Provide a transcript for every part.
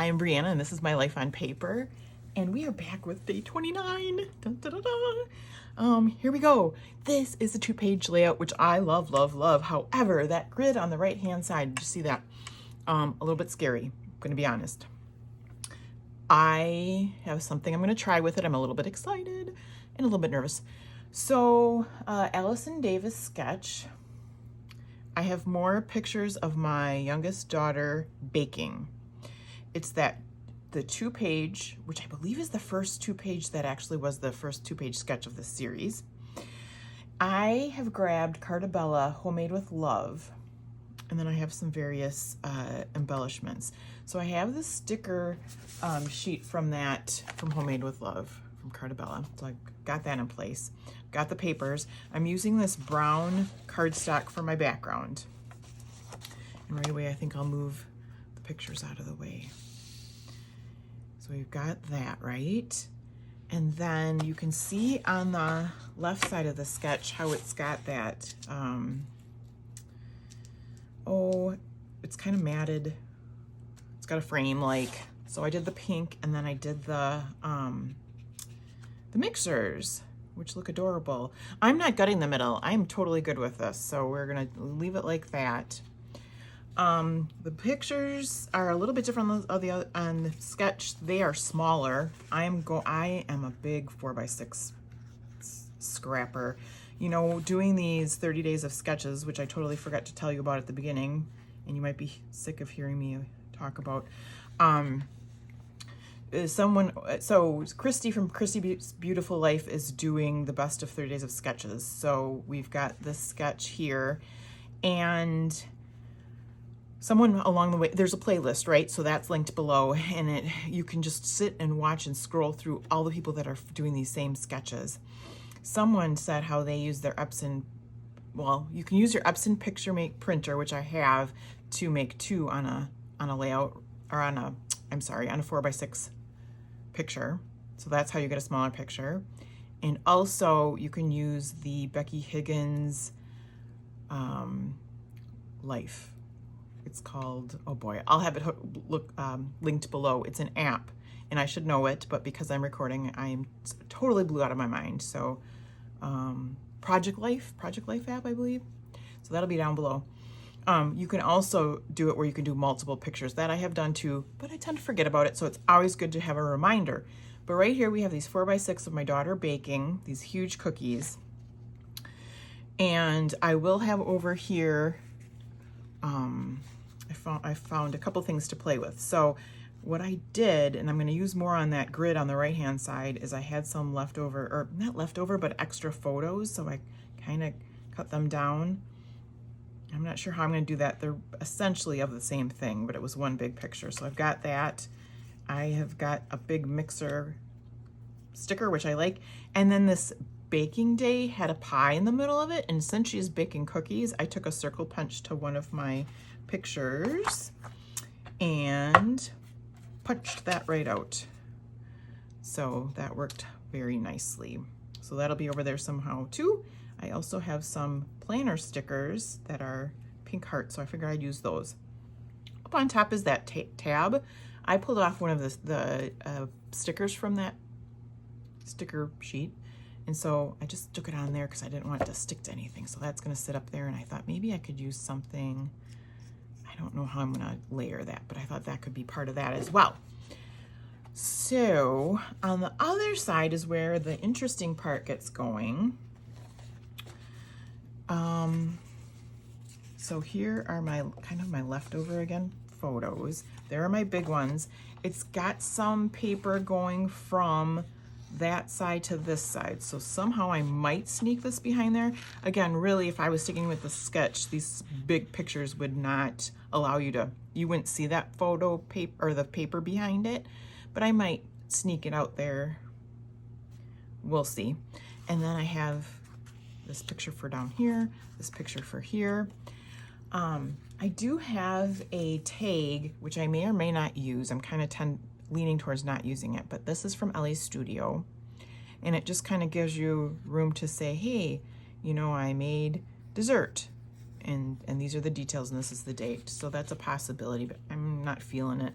I am Brianna, and this is My Life on Paper, and we are back with day 29. Dun, dun, dun, dun. Here we go. This is a 2-page layout, which I love, love, love. However, that grid on the right-hand side, did you see that? A little bit scary, I'm gonna be honest. I have something I'm gonna try with it. I'm a little bit excited and a little bit nervous. So, Allison Davis sketch. I have more pictures of my youngest daughter baking. It's the 2-page, which I believe is the first 2-page that actually was the first 2-page sketch of this series. I have grabbed Cartabella Homemade with Love, and then I have some various embellishments. So I have the sticker sheet from Homemade with Love from Cartabella. So I got that in place. Got the papers. I'm using this brown cardstock for my background. And right away, I think I'll move the pictures out of the way. So we've got that, right? And then you can see on the left side of the sketch how it's got that, it's kind of matted. It's got a frame like, so I did the pink and then I did the mixers, which look adorable. I'm not gutting the middle. I'm totally good with this. So we're gonna leave it like that. The pictures are a little bit different on the sketch. They are smaller. I am a big 4x6 scrapper. You know, doing these 30 days of sketches, which I totally forgot to tell you about at the beginning, and you might be sick of hearing me talk about. So Christy from Christy's Beautiful Life is doing the best of 30 days of sketches. So we've got this sketch here, and someone along the way, there's a playlist, right? So that's linked below, and you can just sit and watch and scroll through all the people that are doing these same sketches. Someone said how they use their Epson, well, you can use your Epson picture make printer, which I have, to make 2 on a layout, or on a 4x6 picture. So that's how you get a smaller picture. And also you can use the Becky Higgins Life. It's called, oh boy, I'll have it linked below. It's an app, and I should know it, but because I'm recording, I'm totally blew out of my mind. So Project Life app, I believe. So that'll be down below. You can also do it where you can do multiple pictures. That I have done too, but I tend to forget about it, so it's always good to have a reminder. But right here we have these 4x6 of my daughter baking, these huge cookies. And I will have over here, I found a couple things to play with. So what I did, and I'm going to use more on that grid on the right hand side, is I had some leftover, or not leftover, but extra photos. So I kind of cut them down. I'm not sure how I'm going to do that. They're essentially of the same thing, but it was one big picture. So I've got that. I have got a big mixer sticker, which I like. And then this baking day had a pie in the middle of it. And since she's baking cookies, I took a circle punch to one of my pictures and punched that right out. So that worked very nicely. So that'll be over there somehow too. I also have some planner stickers that are pink hearts, so I figured I'd use those. Up on top is that tab. I pulled off one of the stickers from that sticker sheet, and so I just took it on there because I didn't want it to stick to anything. So that's going to sit up there, and I thought maybe I could use something. I don't know how I'm going to layer that, but I thought that could be part of that as well. So on the other side is where the interesting part gets going. So here are my my leftover photos. There are my big ones. It's got some paper going from that side to this side. So somehow I might sneak this behind there. Again, really, if I was sticking with the sketch, these big pictures would not allow you wouldn't see that photo paper or the paper behind it, but I might sneak it out there. We'll see. And then I have this picture for down here, this picture for here. I do have a tag, which I may or may not use. I'm kind of leaning towards not using it, but this is from Ellie's Studio. And it just kind of gives you room to say, hey, you know, I made dessert. And these are the details, and this is the date. So that's a possibility, but I'm not feeling it.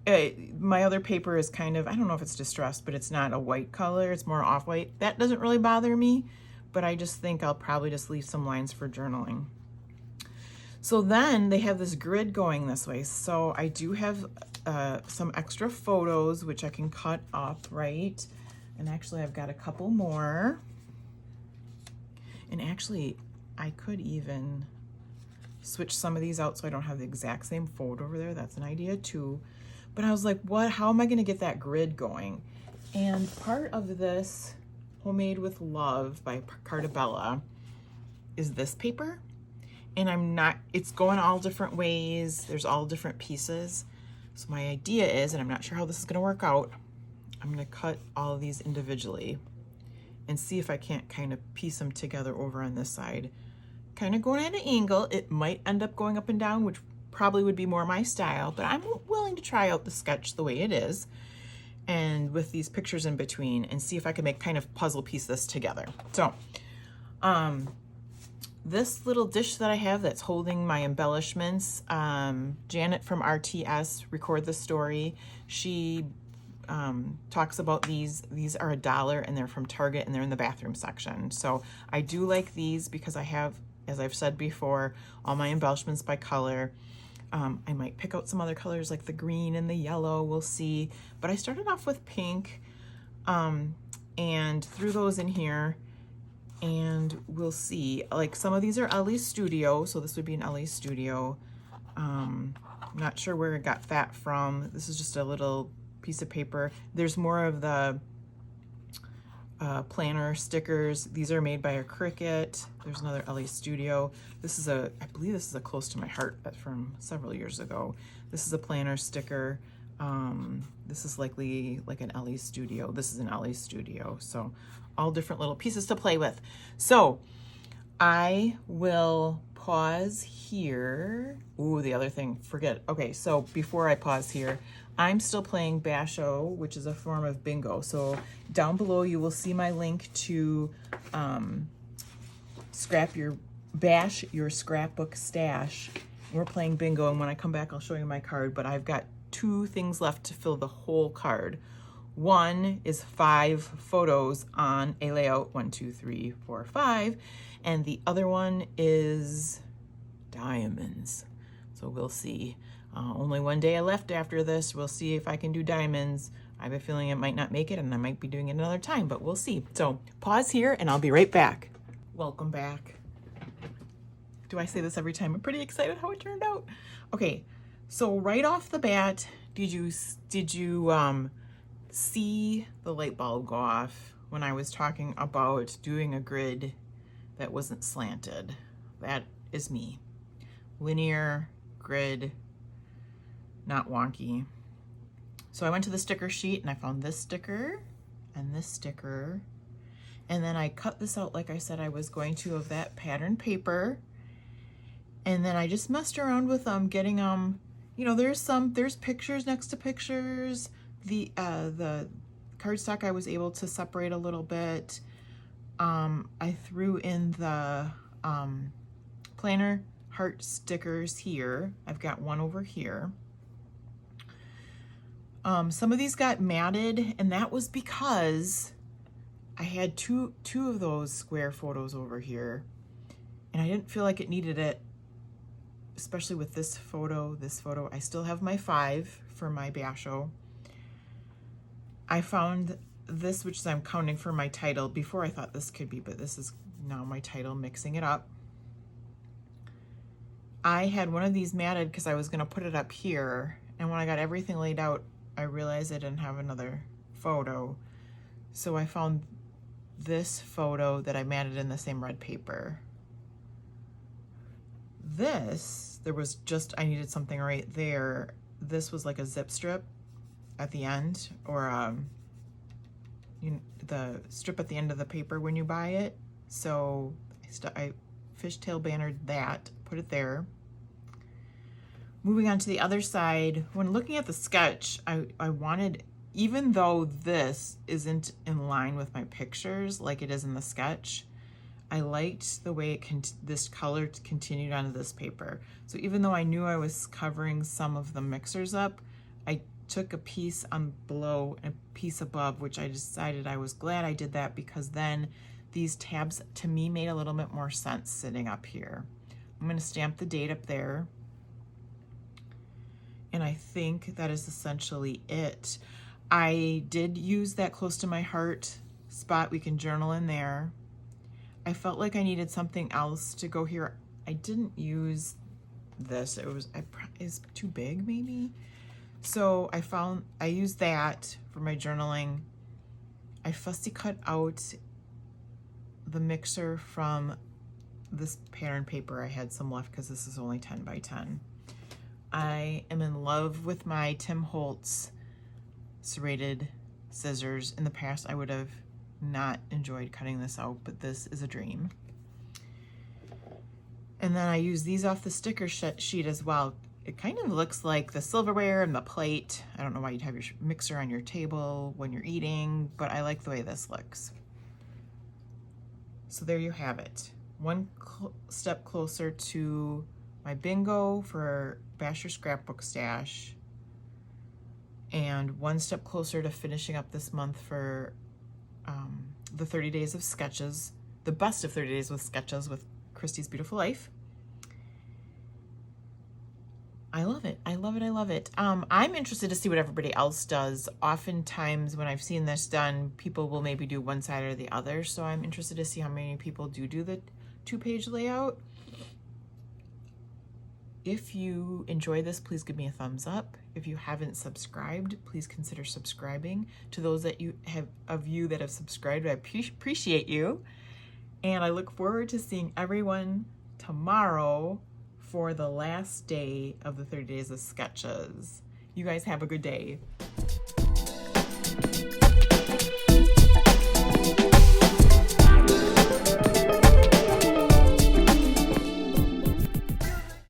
My other paper is kind of, I don't know if it's distressed, but it's not a white color. It's more off-white. That doesn't really bother me, but I just think I'll probably just leave some lines for journaling. So then they have this grid going this way. So I do have some extra photos, which I can cut up, right? And actually I've got a couple more. And actually I could even switch some of these out so I don't have the exact same photo over there. That's an idea too. But I was like, how am I gonna get that grid going? And part of this Homemade with Love by Cartabella is this paper. And it's going all different ways. There's all different pieces. So my idea is, and I'm not sure how this is gonna work out, I'm gonna cut all of these individually and see if I can't kind of piece them together over on this side. Kind of going at an angle. It might end up going up and down, which probably would be more my style, but I'm willing to try out the sketch the way it is and with these pictures in between and see if I can make kind of puzzle piece this together. So, this little dish that I have that's holding my embellishments, Janet from RTS, Record the Story, she talks about these. These are $1 and they're from Target and they're in the bathroom section. So I do like these because I have, as I've said before, all my embellishments by color. I might pick out some other colors like the green and the yellow, we'll see. But I started off with pink and threw those in here. And we'll see, like some of these are Ellie Studio, so this would be an Ellie Studio. I'm not sure where I got that from. This is just a little piece of paper. There's more of the planner stickers. These are made by a Cricut. There's another Ellie Studio. This is I believe this is a Close to My Heart from several years ago. This is a planner sticker. This is likely like an Ellie Studio. This is an Ellie Studio. So all different little pieces to play with. So I will pause here. Ooh, the other thing, forget it. Okay, so before I pause here, I'm still playing Basho, which is a form of bingo. So down below you will see my link to Bash Your Scrapbook Stash. We're playing bingo, and when I come back I'll show you my card, but I've got 2 things left to fill the whole card. One is 5 photos on a layout, 1, 2, 3, 4, 5, and the other one is diamonds. So we'll see. Only one day left after this. We'll see if I can do diamonds. I have a feeling it might not make it, and I might be doing it another time, but we'll see. So pause here, and I'll be right back. Welcome back. Do I say this every time? I'm pretty excited how it turned out. Okay, so right off the bat, did you see the light bulb go off when I was talking about doing a grid that wasn't slanted? That is me. Linear grid, not wonky. So I went to the sticker sheet and I found this sticker and this sticker, and then I cut this out like I said I was going to of that pattern paper, and then I just messed around with getting you know, there's pictures next to pictures. The cardstock I was able to separate a little bit. I threw in the planner heart stickers here. I've got one over here. Some of these got matted, and that was because I had two of those square photos over here, and I didn't feel like it needed it, especially with this photo. I still have my 5 for my Basho. I found this, which I'm counting for my title. Before I thought this could be, but this is now my title, mixing it up. I had one of these matted because I was gonna put it up here, and when I got everything laid out, I realized I didn't have another photo. So I found this photo that I matted in the same red paper. This, I needed something right there. This was like a zip strip at the end, or the strip at the end of the paper when you buy it. So I fishtail bannered that, put it there. Moving on to the other side, when looking at the sketch, I wanted, even though this isn't in line with my pictures like it is in the sketch, I liked the way this color continued onto this paper. So even though I knew I was covering some of the mixers up, I took a piece on below and a piece above, which I decided I was glad I did that because then these tabs to me made a little bit more sense sitting up here. I'm going to stamp the date up there. And I think that is essentially it. I did use that close to my heart spot. We can journal in there. I felt like I needed something else to go here. I didn't use this. It was too big maybe. So I used that for my journaling. I fussy cut out the mixer from this pattern paper. I had some left because this is only 10 by 10. I am in love with my Tim Holtz serrated scissors. In the past, I would have not enjoyed cutting this out, but this is a dream. And then I use these off the sticker sheet as well. It kind of looks like the silverware and the plate. I don't know why you'd have your mixer on your table when you're eating, but I like the way this looks. So there you have it. One step closer to my bingo for Bash Your Scrapbook Stash, and one step closer to finishing up this month for the 30 Days of Sketches, the best of 30 Days with Sketches with Christy's Beautiful Life. I love it. I love it. I love it. I'm interested to see what everybody else does. Oftentimes when I've seen this done, people will maybe do one side or the other. So I'm interested to see how many people do the 2-page layout. If you enjoy this, please give me a thumbs up. If you haven't subscribed, please consider subscribing. To those that have subscribed, I appreciate you. And I look forward to seeing everyone tomorrow for the last day of the 30 Days of Sketches. You guys have a good day.